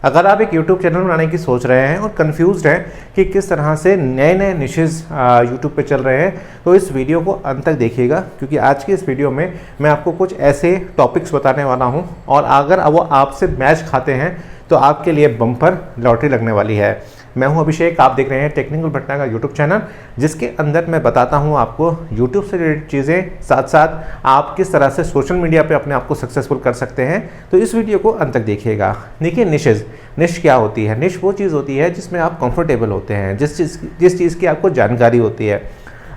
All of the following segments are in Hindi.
अगर आप एक YouTube चैनल बनाने की सोच रहे हैं और कंफ्यूज्ड हैं कि किस तरह से नए नए निशेज़ YouTube पे चल रहे हैं, तो इस वीडियो को अंत तक देखिएगा, क्योंकि आज की इस वीडियो में मैं आपको कुछ ऐसे टॉपिक्स बताने वाला हूं और अगर वो आपसे मैच खाते हैं तो आपके लिए बम्पर लॉटरी लगने वाली है। मैं हूं अभिषेक, आप देख रहे हैं टेक्निकल भटना का यूट्यूब चैनल, जिसके अंदर मैं बताता हूं आपको यूट्यूब से रिलेटेड चीज़ें, साथ साथ आप किस तरह से सोशल मीडिया पे अपने आप को सक्सेसफुल कर सकते हैं। तो इस वीडियो को अंत तक देखिएगा। देखिए, निश क्या होती है? निश वो चीज़ होती है जिसमें आप कंफर्टेबल होते हैं, जिस चीज़ की आपको जानकारी होती है।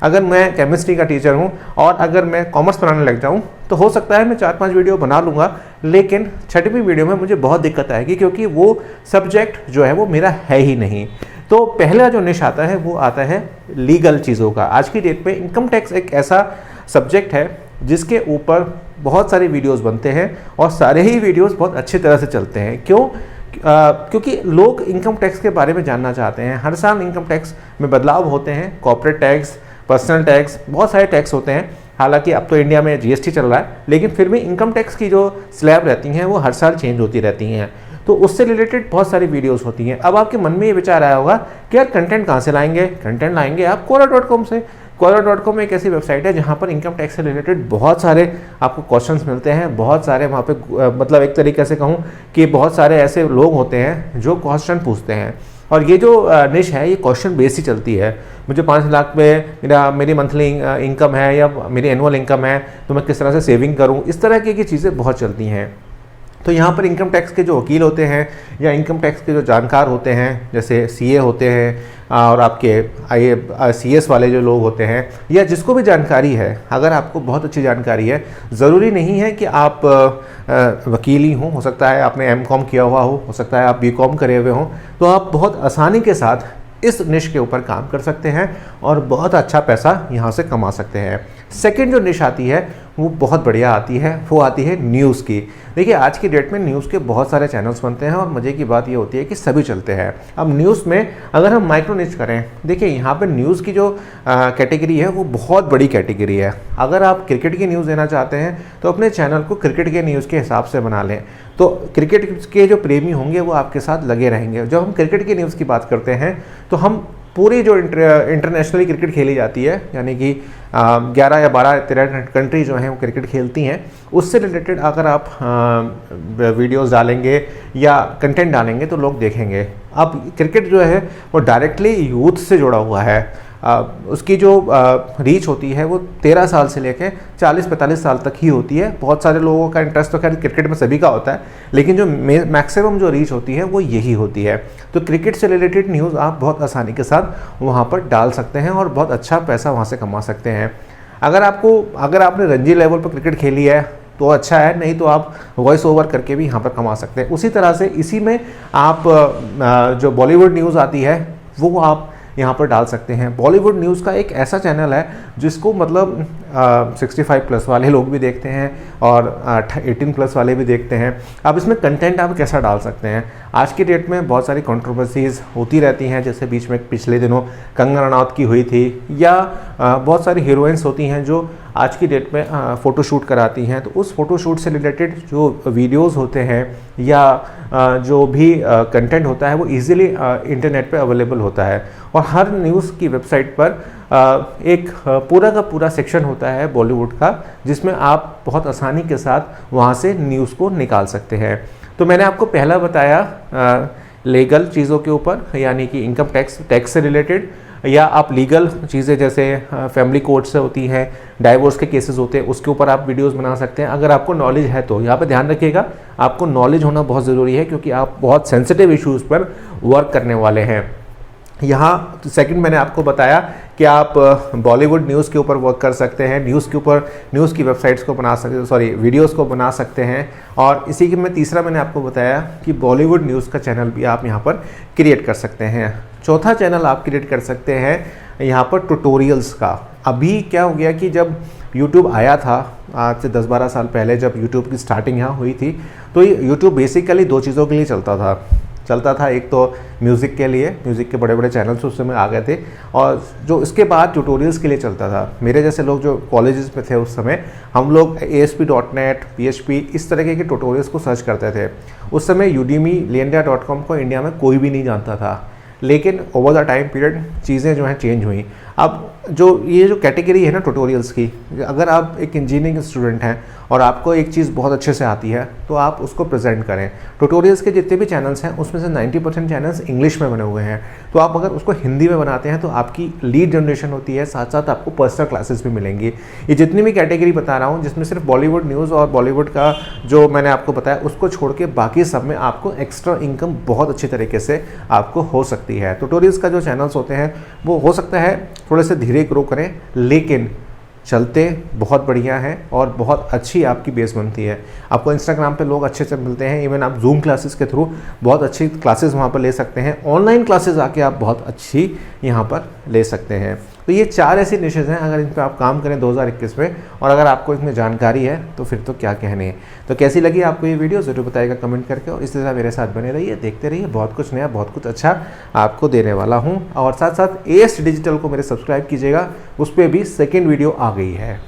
अगर मैं केमिस्ट्री का टीचर हूं और अगर मैं कॉमर्स पढ़ाने लग जाऊं तो हो सकता है मैं 4-5 वीडियो बना लूँगा, लेकिन 6वीं वीडियो में मुझे बहुत दिक्कत आएगी, क्योंकि वो सब्जेक्ट जो है वो मेरा है ही नहीं। तो पहला जो निश आता है वो आता है लीगल चीज़ों का। आज की डेट में इनकम टैक्स एक ऐसा सब्जेक्ट है जिसके ऊपर बहुत सारे वीडियोज़ बनते हैं और सारे ही वीडियोज़ बहुत अच्छी तरह से चलते हैं। क्यों? क्योंकि लोग इनकम टैक्स के बारे में जानना चाहते हैं। हर साल इनकम टैक्स में बदलाव होते हैं, कॉर्पोरेट टैक्स, पर्सनल टैक्स, बहुत सारे टैक्स होते हैं। हालांकि अब तो इंडिया में जीएसटी चल रहा है, लेकिन फिर भी इनकम टैक्स की जो स्लैब रहती हैं वो हर साल चेंज होती रहती हैं। तो उससे रिलेटेड बहुत सारी वीडियोस होती हैं। अब आपके मन में ये विचार आया होगा कि यार कंटेंट कहाँ से लाएंगे? कंटेंट लाएंगे आप Quora.com से। Quora.com एक ऐसी वेबसाइट है जहाँ पर इनकम टैक्स से रिलेटेड बहुत सारे आपको क्वेश्चंस मिलते हैं। बहुत सारे वहाँ पे मतलब एक तरीके से कहूँ कि बहुत सारे ऐसे लोग होते हैं जो क्वेश्चन पूछते हैं, और ये जो निश है ये क्वेश्चन बेस ही चलती है। मुझे 5 लाख पे मेरी मंथली इनकम है या मेरी एनुअल इनकम है, तो मैं किस तरह से सेविंग करूं, इस तरह की चीज़ें बहुत चलती हैं। तो यहाँ पर इनकम टैक्स के जो वकील होते हैं या इनकम टैक्स के जो जानकार होते हैं, जैसे सीए होते हैं और आपके सीएस वाले जो लोग होते हैं, या जिसको भी जानकारी है, अगर आपको बहुत अच्छी जानकारी है, ज़रूरी नहीं है कि आप वकील ही हो सकता है आपने एमकॉम किया हुआ हो सकता है आप बीकॉम करे हुए हों, तो आप बहुत आसानी के साथ इस निश के ऊपर काम कर सकते हैं और बहुत अच्छा पैसा यहाँ से कमा सकते हैं। सेकंड जो निश आती है वो बहुत बढ़िया आती है, वो आती है न्यूज़ की। देखिए, आज की डेट में न्यूज़ के बहुत सारे चैनल्स बनते हैं और मज़े की बात ये होती है कि सभी चलते हैं। अब न्यूज़ में अगर हम माइक्रो निश करें, देखिए यहाँ पर न्यूज़ की जो कैटेगरी है वो बहुत बड़ी कैटेगरी है। अगर आप क्रिकेट की न्यूज़ देना चाहते हैं तो अपने चैनल को क्रिकेट के न्यूज़ के हिसाब से बना लें, तो क्रिकेट के जो प्रेमी होंगे वो आपके साथ लगे रहेंगे। जब हम क्रिकेट की न्यूज़ की बात करते हैं तो हम पूरी जो इंटरनेशनली क्रिकेट खेली जाती है, यानी कि 11 या 12-13 कंट्री जो हैं वो क्रिकेट खेलती हैं, उससे रिलेटेड अगर आप वीडियोस डालेंगे या कंटेंट डालेंगे तो लोग देखेंगे। अब क्रिकेट जो है वो डायरेक्टली यूथ से जुड़ा हुआ है। उसकी जो रीच होती है वो 13 साल से लेकर 40-45 साल तक ही होती है। बहुत सारे लोगों का इंटरेस्ट तो खैर क्रिकेट में सभी का होता है, लेकिन जो मैक्सिमम जो रीच होती है वो यही होती है। तो क्रिकेट से रिलेटेड न्यूज़ आप बहुत आसानी के साथ वहाँ पर डाल सकते हैं और बहुत अच्छा पैसा वहाँ से कमा सकते हैं। अगर आपने रणजी लेवल पर क्रिकेट खेली है तो अच्छा है, नहीं तो आप वॉइस ओवर करके भी यहाँ पर कमा सकते हैं। उसी तरह से इसी में आप जो बॉलीवुड न्यूज़ आती है वो आप यहाँ पर डाल सकते हैं। बॉलीवुड न्यूज़ का एक ऐसा चैनल है जिसको मतलब 65+ वाले लोग भी देखते हैं और 18+ वाले भी देखते हैं। अब इसमें कंटेंट आप कैसा डाल सकते हैं? आज की डेट में बहुत सारी कंट्रोवर्सीज़ होती रहती हैं, जैसे बीच में पिछले दिनों कंगना रनौत की हुई थी, या बहुत सारी हीरोइंस होती हैं जो आज की डेट में फ़ोटोशूट कराती हैं। तो उस फ़ोटोशूट से रिलेटेड जो वीडियोज़ होते हैं या जो भी कंटेंट होता है वो ईज़िली इंटरनेट पे अवेलेबल होता है, और हर न्यूज़ की वेबसाइट पर एक पूरा का पूरा सेक्शन होता है बॉलीवुड का, जिसमें आप बहुत आसानी के साथ वहाँ से न्यूज़ को निकाल सकते हैं। तो मैंने आपको पहला बताया लीगल चीज़ों के ऊपर, यानी कि इनकम टैक्स से रिलेटेड, या आप लीगल चीज़ें जैसे फैमिली कोर्ट से होती हैं, डाइवोर्स के केसेस होते हैं, उसके ऊपर आप वीडियोस बना सकते हैं अगर आपको नॉलेज है तो। यहाँ पे ध्यान रखिएगा, आपको नॉलेज होना बहुत ज़रूरी है, क्योंकि आप बहुत सेंसिटिव इश्यूज़ पर वर्क करने वाले हैं। यहाँ सेकंड मैंने आपको बताया कि आप बॉलीवुड न्यूज़ के ऊपर वर्क कर सकते हैं, न्यूज़ के ऊपर न्यूज़ की वेबसाइट्स को बना सकते, वीडियोस को बना सकते हैं। और इसी के में तीसरा मैंने आपको बताया कि बॉलीवुड न्यूज़ का चैनल भी आप यहाँ पर क्रिएट कर सकते हैं। चौथा चैनल आप क्रिएट कर सकते हैं यहाँ पर ट्यूटोरियल्स का। अभी क्या हो गया कि जब YouTube आया था आज से 10-12 साल पहले, जब YouTube की स्टार्टिंग यहाँ हुई थी, तो YouTube बेसिकली 2 चीज़ों के लिए चलता था। चलता था। एक तो म्यूज़िक के लिए, म्यूज़िक के बड़े बड़े चैनल्स उस समय आ गए थे, और जो इसके बाद ट्यूटोरियल्स के लिए चलता था। मेरे जैसे लोग जो कॉलेजेस में थे उस समय, हम लोग ASP.NET, PHP इस तरीके के ट्यूटोरियल्स को सर्च करते थे। उस समय Udemy, Lynda.com को इंडिया में कोई भी नहीं जानता था, लेकिन ओवर द टाइम पीरियड चीज़ें जो हैं चेंज हुई। अब जो ये जो कैटेगरी है ना ट्यूटोरियल्स की, अगर आप एक इंजीनियरिंग स्टूडेंट हैं और आपको एक चीज़ बहुत अच्छे से आती है तो आप उसको प्रेजेंट करें। ट्यूटोरियल्स के जितने भी चैनल्स हैं उसमें से 90% चैनल्स इंग्लिश में बने हुए हैं, तो आप अगर उसको हिंदी में बनाते हैं तो आपकी लीड जनरेशन होती है, साथ साथ आपको पर्सनल क्लासेस भी मिलेंगी। ये जितनी भी कैटेगरी बता रहा हूँ, जिसमें सिर्फ बॉलीवुड न्यूज़ और बॉलीवुड का जो मैंने आपको बताया उसको छोड़ के बाकी सब में आपको एक्स्ट्रा इनकम बहुत अच्छी तरीके से आपको हो सकती है। ट्यूटोरियल्स का जो चैनल्स होते हैं वो हो सकता है थोड़े से धीरे ग्रो करें, लेकिन चलते बहुत बढ़िया है और बहुत अच्छी आपकी बेस बनती है। आपको इंस्टाग्राम पे लोग अच्छे से मिलते हैं, इवन आप जूम क्लासेस के थ्रू बहुत अच्छी क्लासेस वहाँ पर ले सकते हैं। ऑनलाइन क्लासेस आके आप बहुत अच्छी यहाँ पर ले सकते हैं। तो ये 4 ऐसी निशेज़ हैं, अगर इन पर आप काम करें 2021 में, और अगर आपको इसमें जानकारी है तो फिर तो क्या कहने। तो कैसी लगी आपको ये वीडियो ज़रूर बताइएगा कमेंट करके, और इसी तरह मेरे साथ बने रहिए, देखते रहिए, बहुत कुछ नया, बहुत कुछ अच्छा आपको देने वाला हूँ। और साथ साथ AS डिजिटल को मेरे सब्सक्राइब कीजिएगा, उस पर भी सेकेंड वीडियो आ गई है।